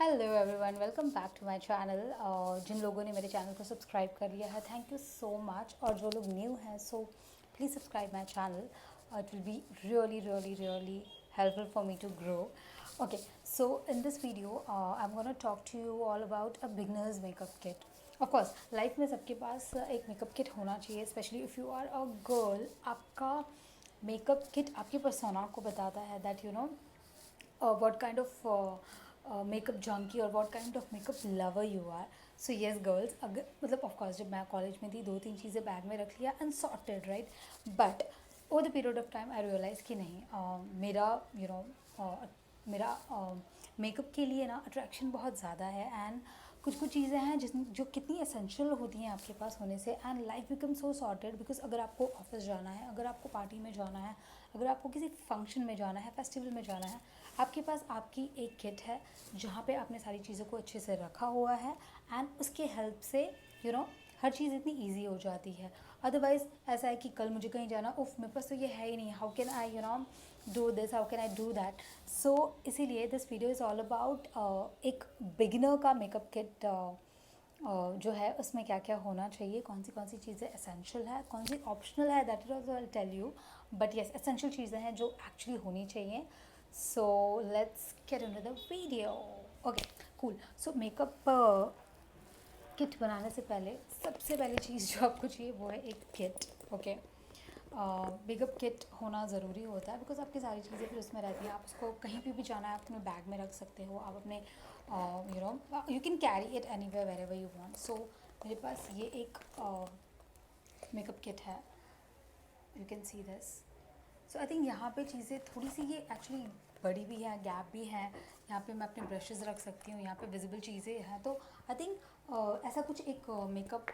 Hello everyone, welcome back to my channel. जिन लोगों ने मेरे चैनल को सब्सक्राइब कर लिया है, थैंक यू सो मच। और जो लोग न्यू हैं, so please subscribe my channel. It will be really helpful for me to grow. Okay, so in this video I'm going to talk to you all about a beginner's makeup kit. Of course, life में सबके पास एक makeup kit होना चाहिए, specially if you are a girl. आपका makeup kit आपकी persona को बताता है that you know what kind of makeup junkie or what kind of makeup lover you are. So yes girls, अगर मतलब of course जब मैं कॉलेज में थी 2-3 चीज़ें बैग में रख लिया and sorted, right? But over the period of time I realized कि नहीं, मेरा मेरा मेकअप के लिए ना अट्रैक्शन बहुत ज़्यादा है। एंड कुछ कुछ चीज़ें हैं जो कितनी एसेंशियल होती हैं आपके पास होने से, and life become so sorted. Because अगर आपको ऑफिस जाना है, अगर आपको पार्टी में जाना है, अगर आपको किसी फंक्शन में जाना है, फेस्टिवल में जाना है, आपके पास आपकी एक किट है जहाँ पे आपने सारी चीज़ों को अच्छे से रखा हुआ है। एंड उसके हेल्प से हर चीज़ इतनी ईजी हो जाती है। अदरवाइज़ ऐसा है कि कल मुझे कहीं जाना, उफ मेरे पास तो ये है ही नहीं, how can I do this, how can I do that. So इसीलिए this video is all about एक बिगिनर का मेकअप किट जो है उसमें क्या क्या होना चाहिए, कौन सी चीज़ें एसेंशियल है, कौन सी ऑप्शनल है, that is also I tell you. But yes, essential चीज़ें हैं जो एक्चुअली होनी चाहिए। So let's get into the video. Okay, cool. So makeup kit बनाने से पहले सबसे पहली चीज़ जो आपको चाहिए वो है एक किट। ओके, मेकअप किट होना ज़रूरी होता है बिकॉज आपकी सारी चीज़ें फिर उसमें रहती हैं। आप उसको कहीं भी जाना है आप अपने बैग में रख सकते हो, आप अपने you can carry it anywhere wherever you want. So मेरे पास ये एक मेकअप किट है, you can see this. So I think यहाँ पे चीज़ें थोड़ी सी ये एक्चुअली बड़ी भी है, गैप भी है। यहाँ पे मैं अपने ब्रशेज़ रख सकती हूँ, यहाँ पे विजिबल चीज़ें हैं। तो आई थिंक ऐसा कुछ एक मेकअप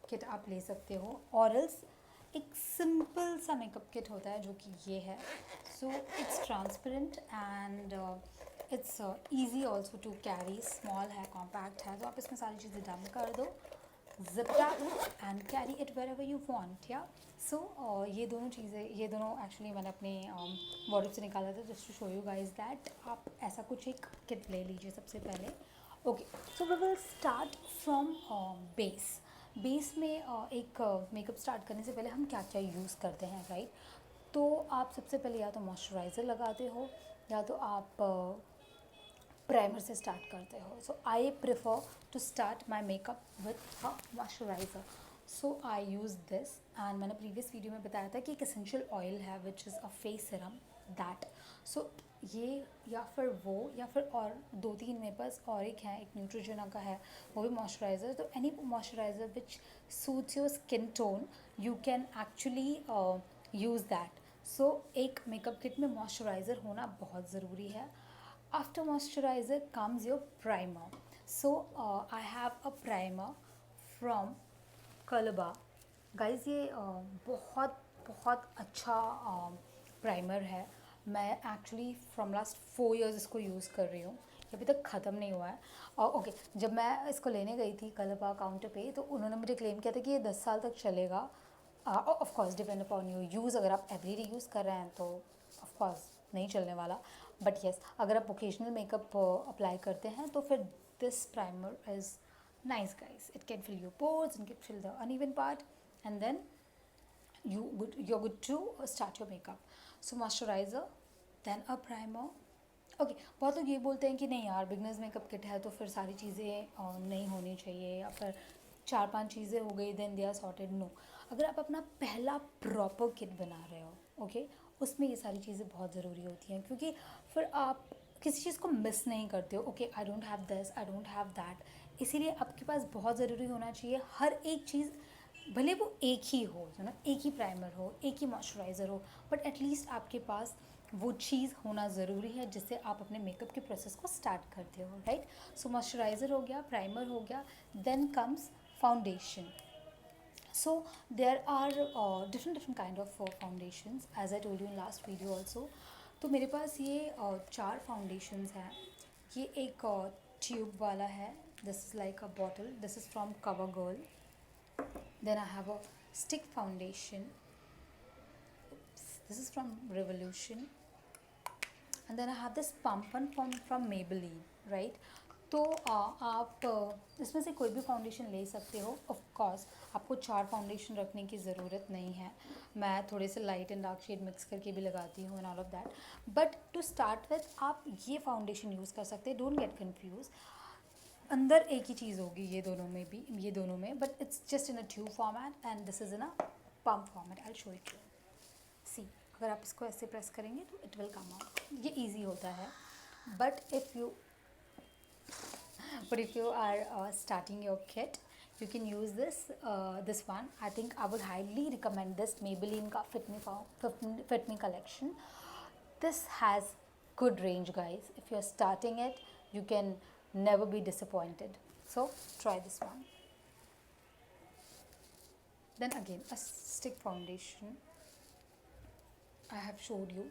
किट आप ले सकते हो। और एल्स एक सिंपल सा मेकअप किट होता है जो कि ये है। So it's transparent and it's easy also to carry, small है, कॉम्पैक्ट है। तो आप इसमें सारी चीज़ें डंप कर दो, zip it up and carry it wherever you want. Yeah, so ये दोनों चीज़ें, ये दोनों एक्चुअली मैंने अपने वॉर्डरोब से निकाला था just to show you guys that आप ऐसा कुछ एक किट ले लीजिए सबसे पहले। Okay, so we will start from base. Base में एक मेकअप स्टार्ट करने से पहले हम क्या क्या यूज़ करते हैं, राइट? तो आप सबसे पहले या तो मॉइस्चराइज़र लगाते हो या तो आप प्राइमर से स्टार्ट करते हो। So I prefer to start my makeup with a moisturiser. So I use this. And मैंने प्रीवियस वीडियो में बताया था कि एक एसेंशियल ऑयल है which is a face serum that. So ये या फिर वो या फिर और 2-3 मेरे पास और एक है, एक न्यूट्रोजेना का है, वो भी मॉइस्चराइज़र। तो any moisturiser which suits your skin tone you can actually use that. So एक मेकअप किट में मॉइस्चराइज़र होना बहुत ज़रूरी है। After moisturizer comes your primer. So I have a primer from Kalaba. Guys, ये बहुत बहुत अच्छा प्राइमर है। मैं एक्चुअली फ्रॉम लास्ट 4 years इसको यूज़ कर रही हूँ, ये अभी तक ख़त्म नहीं हुआ है। और ओके, जब मैं इसको लेने गई थी कलपा काउंटर पे तो उन्होंने मुझे क्लेम किया था कि ये 10 साल तक चलेगा। Of course depend upon you use, अगर आप एवरीडे यूज़ कर रहे हैं तो ऑफ कोर्स नहीं चलने वाला। बट येस, अगर आप ओकेजनल मेकअप अप्लाई करते हैं तो फिर this primer is nice guys. It can fill your pores and can fill the uneven part, and then you're good to start your makeup. So moisturizer, then a primer. Okay, बहुत लोग ये बोलते हैं कि नहीं यार, बिगनर्स मेकअप किट है तो फिर सारी चीज़ें नहीं होनी चाहिए, या फिर 4-5 चीज़ें हो गई then they are sorted. No, अगर आप अपना पहला प्रॉपर किट बना रहे हो, ओके, उसमें ये सारी चीज़ें बहुत ज़रूरी होती हैं क्योंकि फिर आप किसी चीज़ को मिस नहीं करते हो। Okay, I don't have this, I don't have that. इसीलिए आपके पास बहुत ज़रूरी होना चाहिए हर एक चीज़, भले वो एक ही हो, एक ही प्राइमर हो, एक ही मॉइस्चराइज़र हो, बट एटलीस्ट आपके पास वो चीज़ होना ज़रूरी है जिससे आप अपने मेकअप के प्रोसेस को स्टार्ट करते हो, राइट? सो मॉइस्चराइज़र हो गया, प्राइमर हो गया, then comes foundation. So there are different kind of foundations as I told you in last video also. तो मेरे पास ये 4 फाउंडेशंस हैं। ये एक ट्यूब वाला है, this is like a bottle, this is from cover girl. Then I have a stick foundation. This is from Revolution. And then I have this pump one from Maybelline, right? तो आप इसमें से कोई भी foundation ले सकते हो। Of course आपको 4 फाउंडेशन रखने की ज़रूरत नहीं है। मैं थोड़े से light and dark shade mix करके भी लगाती हूँ and all of that. But to start with आप ये फाउंडेशन यूज़ कर सकते हैं। डोंट गेट कन्फ्यूज, अंदर एक ही चीज़ होगी ये दोनों में भी, ये दोनों में, but it's just in a tube format and this is in a pump format. I show it you. See, अगर आप इसको ऐसे प्रेस करेंगे तो इट विल कम आउट। ये ईजी होता है। But if you are starting your kit, you can use this one. I think I would highly recommend this Maybelline ka Fit Me collection. This has good range, guys. If you're starting it, you can never be disappointed. So try this one. Then again, a stick foundation I have showed you.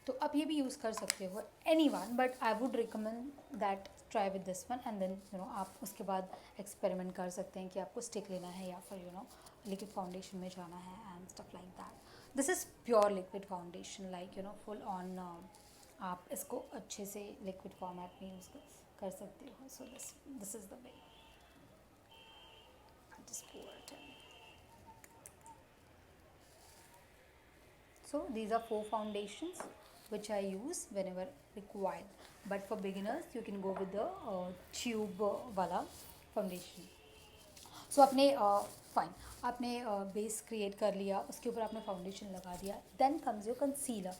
तो आप ये भी use कर सकते हो, any one, but I would recommend that try with this one and then आप उसके बाद एक्सपेरिमेंट कर सकते हैं कि आपको स्टिक लेना है या फिर लिक्विड फाउंडेशन में जाना है and stuff like that. This is pure liquid foundation, like full on आप इसको अच्छे से लिक्विड फॉर्मेट में यूज़ कर सकते हो। So this is the way. Just pour it in. So these are 4 foundations which I use whenever required, but for beginners you can go with the tube wala foundation. So आपने fine, आपने base create कर लिया, उसके ऊपर आपने foundation लगा दिया, then comes your concealer.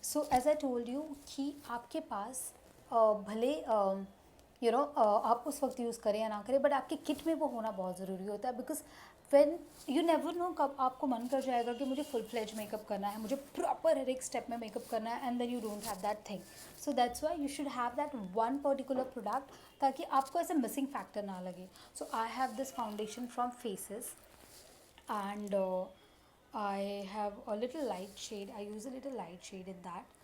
So as I told you कि आपके पास भले आप उस वक्त यूज़ करें या ना करें, बट आपके किट में वो होना बहुत ज़रूरी होता है। Because when you never know कब आपको मन कर जाएगा कि मुझे फुल फ्लेज मेकअप करना है, मुझे प्रॉपर हर एक स्टेप में मेकअप करना है, and then you don't have that thing. So that's why you should have that one particular product, ताकि आपको ऐसे मिसिंग फैक्टर ना लगे। So I have this foundation from faces and I have a little light shade. I use a little light shade in that.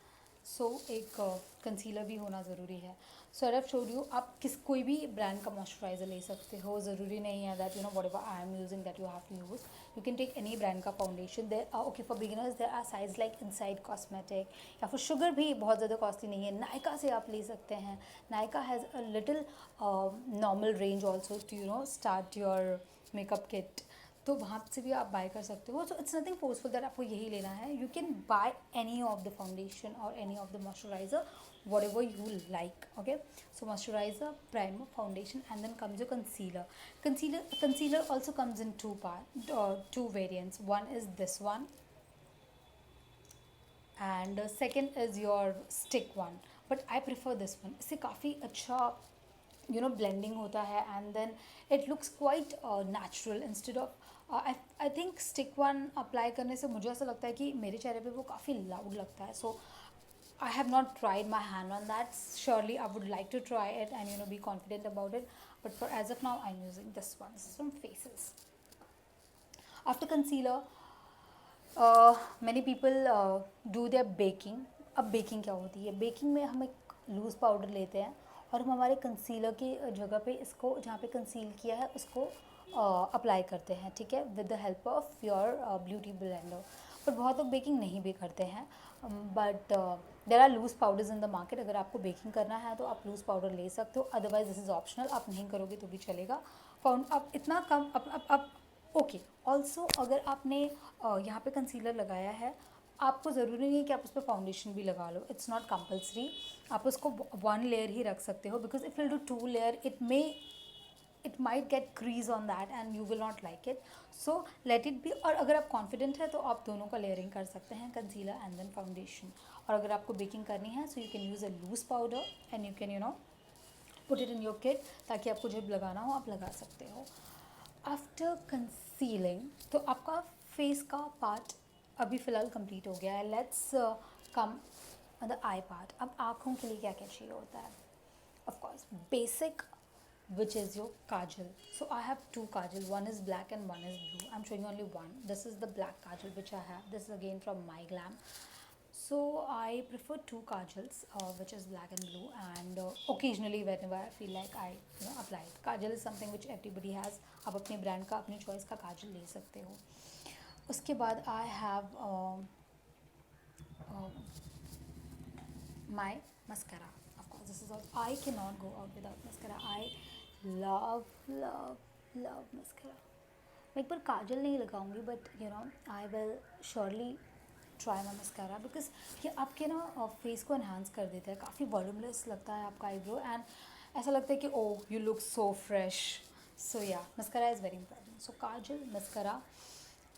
So एक concealer भी होना ज़रूरी है। सो आई शोड यू, आप कोई भी ब्रांड का मॉइस्चराइज़र ले सकते हो। ज़रूरी नहीं है that whatever I am using that you have to use. You can take any brand का foundation. There okay for beginners there are size like inside cosmetic, या फिर शुगर भी बहुत ज़्यादा कॉस्टली नहीं है, नायका से आप ले सकते हैं। Nykaa has a little normal range also to start your makeup kit, तो वहाँ से भी आप बाय कर सकते हो। So it's nothing forceful that आपको यही लेना है। You can buy any of the foundation और any of the moisturiser, whatever you like. Okay, so moisturiser, primer, foundation, and then comes your concealer. Concealer also comes in two variants. One is this one and second is your stick one, but I prefer this one. इससे काफ़ी अच्छा blending होता है, and then it looks quite natural instead of I think stick one apply करने से मुझे ऐसा लगता है कि मेरे चेहरे पे वो काफ़ी लाउड लगता है। सो I have not tried my hand on that. Surely I would like to try it and be confident about it, but for as of now I'm using this one. This is from Faces. After concealer, many people do their baking. अब baking क्या होती है? Baking में हम एक loose powder लेते हैं और हम हमारे कंसीलर की जगह पे इसको, जहाँ पे कंसील किया है, उसको अप्लाई करते हैं, ठीक है, with the help of your beauty blender. पर बहुत लोग बेकिंग नहीं भी करते हैं, but there are loose powders in the market. अगर आपको बेकिंग करना है तो आप लूज़ पाउडर ले सकते हो, अदरवाइज दिस इज़ ऑप्शनल, आप नहीं करोगे तो भी चलेगा। अब इतना कम, अब ओके। ऑल्सो अगर आपने यहाँ पे कंसीलर लगाया है, आपको ज़रूरी नहीं है कि आप उस पर फाउंडेशन भी लगा लो, इट्स नॉट कंपल्सरी। आप उसको 1 लेयर ही रख सकते हो, because if you do 2 layer it might get crease on that and you will not like it, so let it be। और अगर आप कॉन्फिडेंट है तो आप दोनों का लेयरिंग कर सकते हैं, कंसीलर एंड देन फाउंडेशन। और अगर आपको बेकिंग करनी है, so you can use a loose powder and you can put it in your kit, ताकि आपको जब लगाना हो आप लगा सकते हो। आफ्टर कंसीलिंग, तो आपका फेस का पार्ट अभी फ़िलहाल कंप्लीट हो गया है। Let's come the I part. अब आँखों के लिए क्या क्या चाहिए होता है? Of course basic, which is your kajal. So I have 2 kajal, one is black and one is blue. I'm showing you only one. This is the black kajal which I have. This is again from My Glam. So I prefer 2 kajals, which is black and blue, and occasionally whenever I feel like I apply it. Kajal is something which everybody has. आप अपने brand का, अपनी choice का काजल ले सकते हो। उसके बाद I have my mascara, of course this is also, I cannot go out without mascara. I love mascara. मैं एक बार काजल नहीं लगाऊंगी, but you know I will surely try my mascara, because ये आपके ना फेस को एनहांस कर देता है, काफ़ी वॉल्यूमलेस लगता है आपका आईब्रो, एंड ऐसा लगता है कि oh you look so fresh. So या mascara is very important. So kajal, mascara,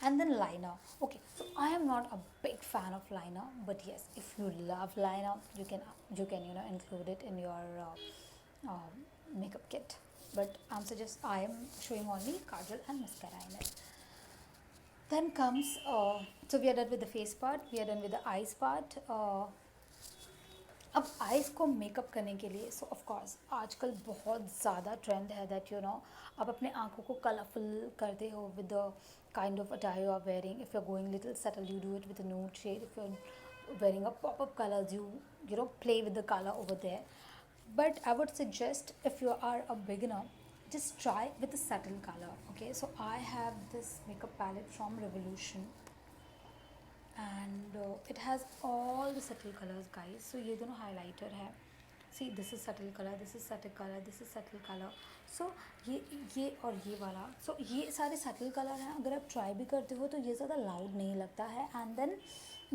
and then liner. Okay, so I am not a big fan of liner, but yes, if you love liner, you can include it in your makeup kit. But I am showing only kajal and mascara in it. Then comes so we are done with the face part, we are done with the eyes part. अब eyes को makeup करने के लिए सो of course आजकल बहुत ज़्यादा trend है that आप अपने आँखों को कलरफुल करते हो with the kind of attire you are wearing. If you are going little subtle you do it with nude shade. If you are wearing a pop-up colors, you play with the color over there. But I would suggest, if you are a beginner, just try with a subtle color. Okay, so I have this makeup palette from Revolution, and it has all the subtle colors, guys. So ये दोनों highlighter है. See, this is subtle color, this is subtle color, this is subtle color. So ये और ये वाला, so ये सारे subtle color हैं. अगर आप try भी करते हो तो ये ज़्यादा loud नहीं लगता है, and then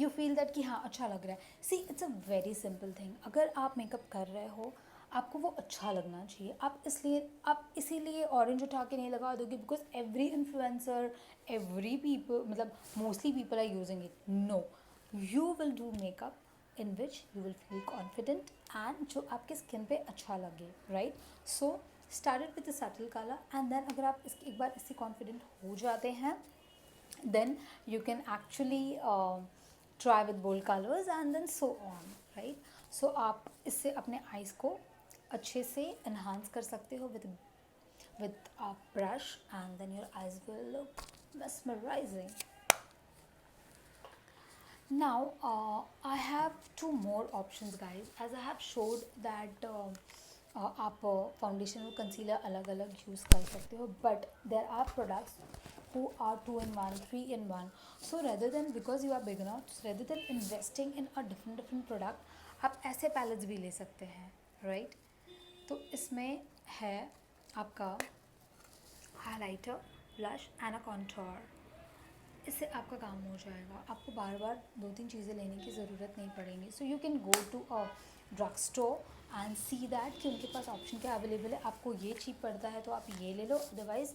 you feel that कि हाँ अच्छा लग रहा है. See, it's a very simple thing. अगर आप मेकअप कर रहे हो, आपको वो अच्छा लगना चाहिए. आप इसीलिए ऑरेंज उठा के नहीं लगा दोगे because every influencer, every people, मतलब mostly people are using it. No, you will do makeup in which you will feel confident and जो आपके स्किन पे अच्छा लगे, right. So started with the subtle colour, and then अगर आप एक बार इससे कॉन्फिडेंट हो जाते हैं, then you can actually try with bold colours and then so on, right. So आप इससे अपने आइज़ को अच्छे से एनहांस कर सकते हो with a brush, and then your eyes will look mesmerizing. Now I have two more options, guys. As I have showed that आप फाउंडेशन और कंसीलर अलग अलग यूज़ कर सकते हो, but there are products who are 2-in-1, 3-in-1. So rather than, because you are beginners, rather than investing in a different product, आप ऐसे pallets भी ले सकते हैं, राइट. तो इसमें है आपका highlighter, blush and a contour. इससे आपका काम हो जाएगा. आपको बार बार 2-3 चीज़ें लेने की ज़रूरत नहीं पड़ेंगी. So you can go to a drug store and see that कि उनके पास ऑप्शन क्या अवेलेबल है. आपको ये चीप पड़ता है तो आप ये ले लो. Otherwise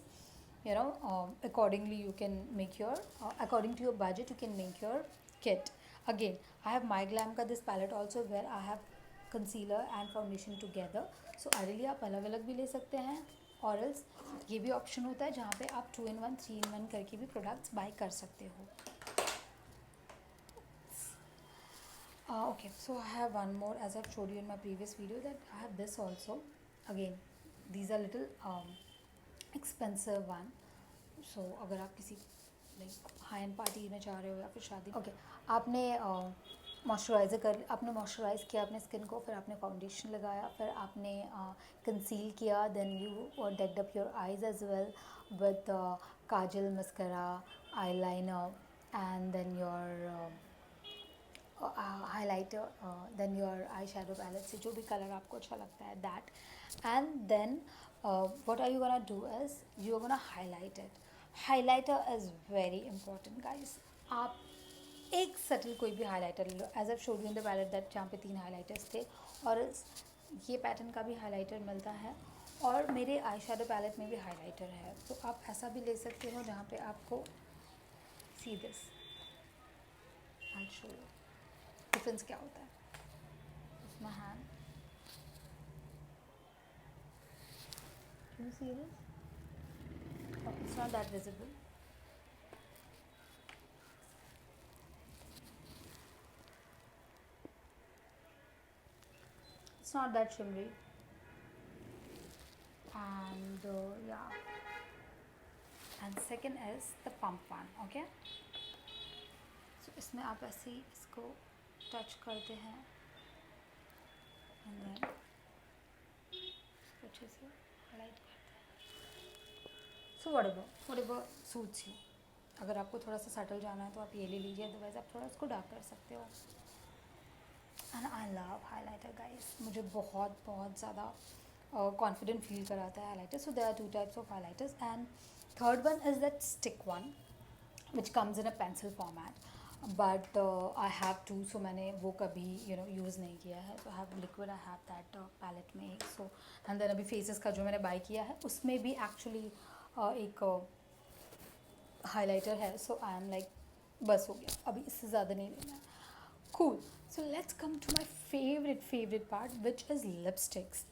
accordingly you can make your according to your budget you can make your kit. Again, I have My Glam का this palette also, where I have concealer and foundation together. So ideally आप अलग अलग भी ले सकते हैं, और else ये भी ऑप्शन होता है जहाँ पे आप 2-in-1, 3-in-1 करके भी प्रोडक्ट्स बाय कर सकते हो. Okay, so I have one more, as I've showed you in my previous video, that I have this also. Again, these are little expensive one. So अगर आप किसी लाइक हाई एंड पार्टी में जा रहे हो या फिर शादी, ओके, आपने आपने मॉइस्चराइज़ किया अपने स्किन को, फिर आपने फाउंडेशन लगाया, फिर आपने कंसील किया, then you decked up your eyes as well with kajal, mascara, eyeliner, and then your highlighter, then your eyeshadow palette से जो भी कलर आपको अच्छा लगता है that, and then what are you gonna do is you're gonna highlight it. Highlighter is very important, guys. आप एक subtle कोई भी हाइलाइटर ले लो. As I showed you in the palette that जहाँ पे 3 हाइलाइटर्स थे, और ये पैटर्न का भी हाइलाइटर मिलता है, और मेरे आई शेडो पैलेट में भी हाइलाइटर है. तो आप ऐसा भी ले सकते हो जहाँ पे आपको see this, I show you difference क्या होता है. उसमें hand, can you see this? It's not that visible. It's not that shimmery, and yeah, and second is the pump one. Okay, so इसमें आप ऐसे ही इसको टच करते हैं and then अच्छे से हाइलाइट करते हैं. So whatever suits you. अगर आपको थोड़ा सा सटल जाना है तो आप ये ले लीजिए, अदरवाइज आप थोड़ा इसको डार्क कर सकते हो. And I love highlighter guys, मुझे बहुत बहुत ज़्यादा कॉन्फिडेंट फील कराता है highlighter. So there are two types of highlighters and third one is that stick one which comes in a pencil format, but I have two, so मैंने वो कभी use नहीं किया है. so I have liquid, I have that palette में एक. so and then अभी faces का जो मैंने बाई किया है उसमें भी actually एक हाइलाइटर है. so I am like बस हो गया, अभी इससे ज़्यादा नहीं लेना है. cool. so let's come to my favorite part, which is lipsticks.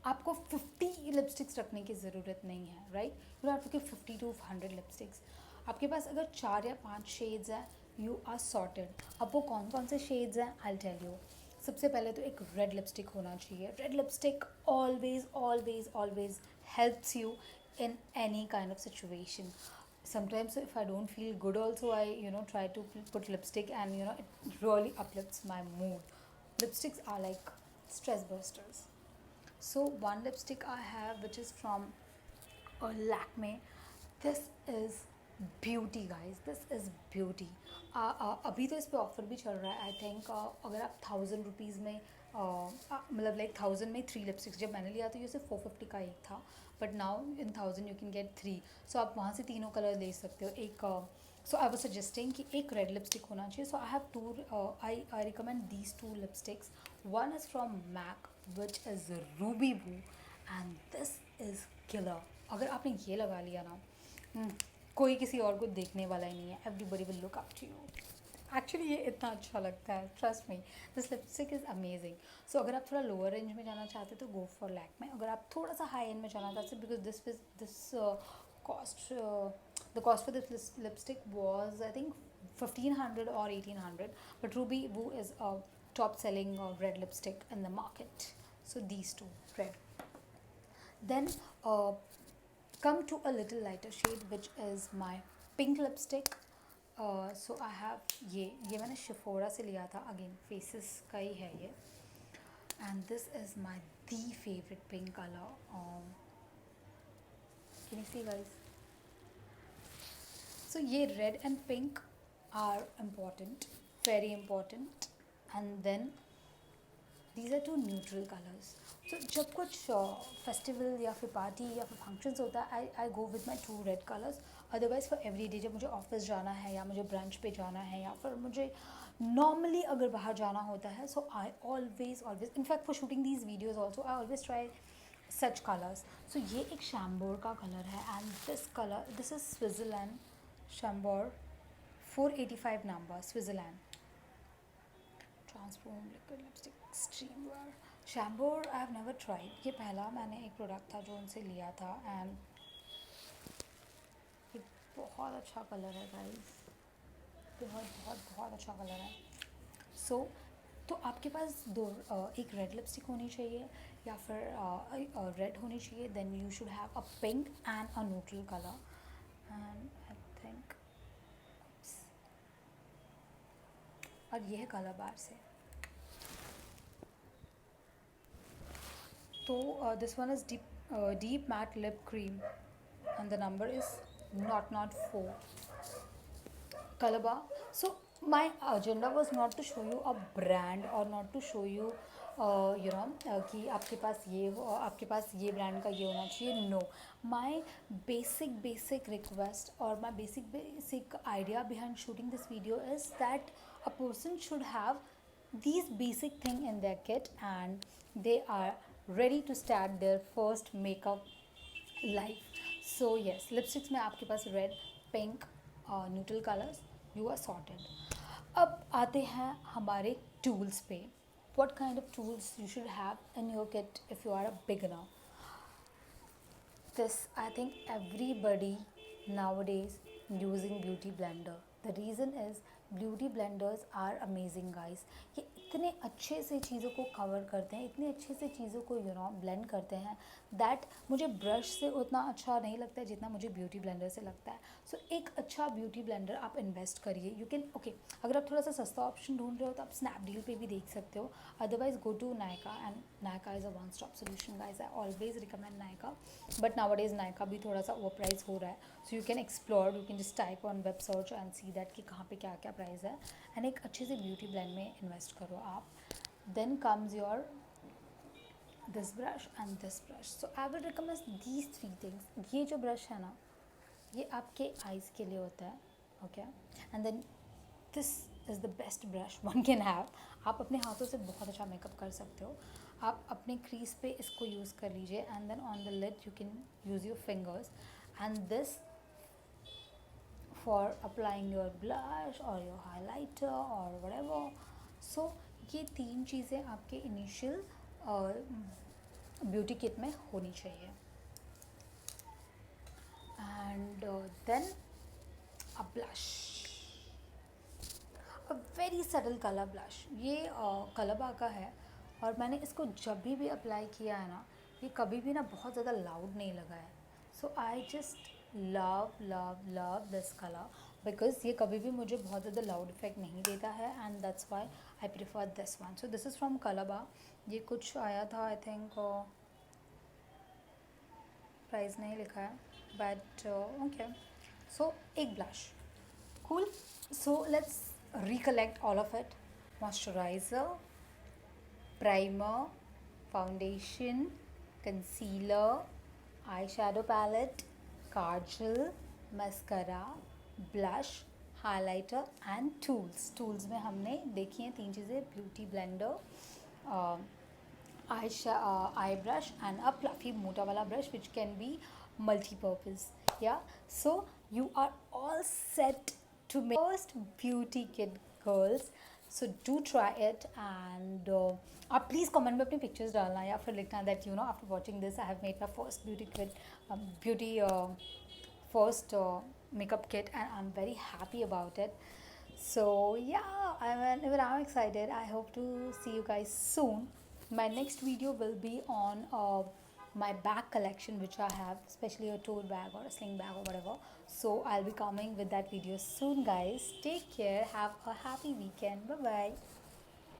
आपको 50 लिपस्टिक्स रखने की ज़रूरत नहीं है, right. You have to keep 50 to 100 lipsticks. आपके पास अगर 4 या 5 शेड्स हैं, यू आर सॉर्टेड. अब वो कौन कौन से शेड्स हैं, आई टेल यू. सबसे पहले तो एक रेड लिपस्टिक होना चाहिए. Red lipstick always always always helps you in any kind of situation. Sometimes if I don't feel good also, I try to put lipstick, and it really uplifts my mood. Lipsticks are like stress busters. So one lipstick I have, which is from Lakme. This is beauty guys, this is beauty. अभी तो इस पर offer भी चल रहा है. I think अगर आप 1000 रुपीज़ में मतलब लाइक 1000 में 3 लिपस्टिक्स, जब मैंने लिया तो ये सिर्फ 450 का एक था, but now in 1000 you can get 3. सो आप वहाँ से तीनों कलर ले सकते हो. एक सो आई वाज सजेस्टिंग कि एक रेड लिपस्टिक होना चाहिए. So I have two, I recommend these 2 lipsticks. One is from MAC which is Ruby Woo, and this is killer. अगर आपने ये लगा लिया ना, कोई किसी और को देखने वाला ही नहीं है. Everybody will look up to you. Actually ये इतना अच्छा लगता है, trust me. This lipstick is amazing. So अगर आप थोड़ा लोअर रेंज में जाना चाहते हो तो गो फॉर लैक्मे. अगर आप थोड़ा सा हाई एंड में जाना चाहते हो, because this cost the cost for this lipstick was I think 1500 or 1800, but Ruby Woo is a top selling red lipstick in the market. So these two red. Then come to a little lighter shade, which is my pink lipstick. So I have ये मैंने शिफोरा से लिया था. Again faces का ही है ये. and this is my the favorite pink color. Can you see guys? So ये red and pink are important, very important. And then these are two neutral colors. So जब कुछ फेस्टिवल या फिर party या फिर फंक्शंस होता है, I go with my 2 red colours. Otherwise for every day, जब मुझे ऑफिस जाना है या मुझे ब्रंच पे जाना है या फिर मुझे नॉर्मली अगर बाहर जाना होता है, so I always in fact for shooting these videos also I always try such colours. So ये एक शैम्बोर का कलर है, and this colour, this is Switzerland Chambor 485 number, Switzerland transform liquid lipstick extreme wear. Chambor I have never tried. ये पहला मैंने एक product था जो उनसे लिया था, एंड ये बहुत अच्छा कलर है गाइस. बहुत बहुत बहुत अच्छा कलर है. सो तो आपके पास दो, एक रेड लिपस्टिक होनी चाहिए या फिर रेड होनी चाहिए. Then you should have a pink and a neutral colour. And I think और ये है कलर बार से. तो this one is deep matte lip cream, and the number is not 4. Color bar. So my agenda was not to show you a brand or not to show you कि आपके पास ये हो, आपके पास ये brand का ये होना चाहिए. नो, माई बेसिक रिक्वेस्ट और my basic idea behind shooting this video is that a person should have these basic thing in their kit, and they are ready to start their first makeup life. So yes, lipsticks में आपके पास red, pink, neutral colors, you are sorted. अब आते हैं हमारे tools पे. What kind of tools you should have in your kit if you are a beginner? This, I think everybody nowadays using beauty blender. The reason is beauty blenders are amazing guys. ये इतने अच्छे से चीज़ों को cover करते हैं, इतने अच्छे से चीज़ों को ब्लेंड करते हैं, दैट मुझे ब्रश से उतना अच्छा नहीं लगता है जितना मुझे ब्यूटी ब्लेंडर से लगता है. सो एक अच्छा ब्यूटी ब्लेंडर आप इन्वेस्ट करिए. यू कैन ओके, अगर आप थोड़ा सा सस्ता ऑप्शन ढूंढ रहे हो तो आप स्नैपडील पे भी देख सकते हो. Otherwise go to Nykaa, and Nykaa is a one stop solution guys. I always recommend Nykaa, but nowadays Nykaa भी थोड़ा सा ओवर प्राइस हो रहा है. So you can explore, you can just type on web search and see that कि कहाँ पे क्या क्या प्राइस है, एंड एक अच्छे से ब्यूटी ब्लेंड में इन्वेस्ट करो. आप. Then comes your this brush and this brush. So I would recommend these three things. ये जो brush है ना, ये आपके eyes के लिए होता है, okay? And then this is the best brush one can have. आप अपने हाथों से बहुत अच्छा मेकअप कर सकते हो. आप अपने क्रीज पे इसको यूज़ कर लीजिए, and then on the lid you can use your fingers, and this for applying your blush or your highlighter or whatever. So ये तीन चीज़ें आपके इनिशियल ब्यूटी किट में होनी चाहिए. And then a blush, a very subtle colour blush. ये कलबा का है, और मैंने इसको जब भी अप्लाई किया है ना, ये कभी भी ना बहुत ज़्यादा लाउड नहीं लगा है. So I just love love love this colour, because ये कभी भी मुझे बहुत ज़्यादा लाउड इफेक्ट नहीं देता है, and that's why I prefer this one. So this is from कलबा. ये कुछ आया था, आई थिंक प्राइस नहीं लिखा है, बट ओके. सो एक blush, cool. So let's recollect all of it. Moisturizer, primer, foundation, concealer, eyeshadow palette, kajal, mascara, blush, highlighter and tools. Tools में हमने देखी हैं तीन चीज़ें: beauty blender, eye brush and a fluffy मोटा वाला brush which can be multi-purpose. Yeah, so you are all set to make first beauty kit, girls. So do try it, and आप please comment में अपनी pictures डालना, या फिर लिखना that you know after watching this I have made my first beauty kit, first makeup kit, and I'm very happy about it. So yeah, even I'm excited. I hope to see you guys soon. My next video will be on my bag collection which I have, especially a tote bag or a sling bag or whatever. So I'll be coming with that video soon, guys. Take care, have a happy weekend. Bye bye.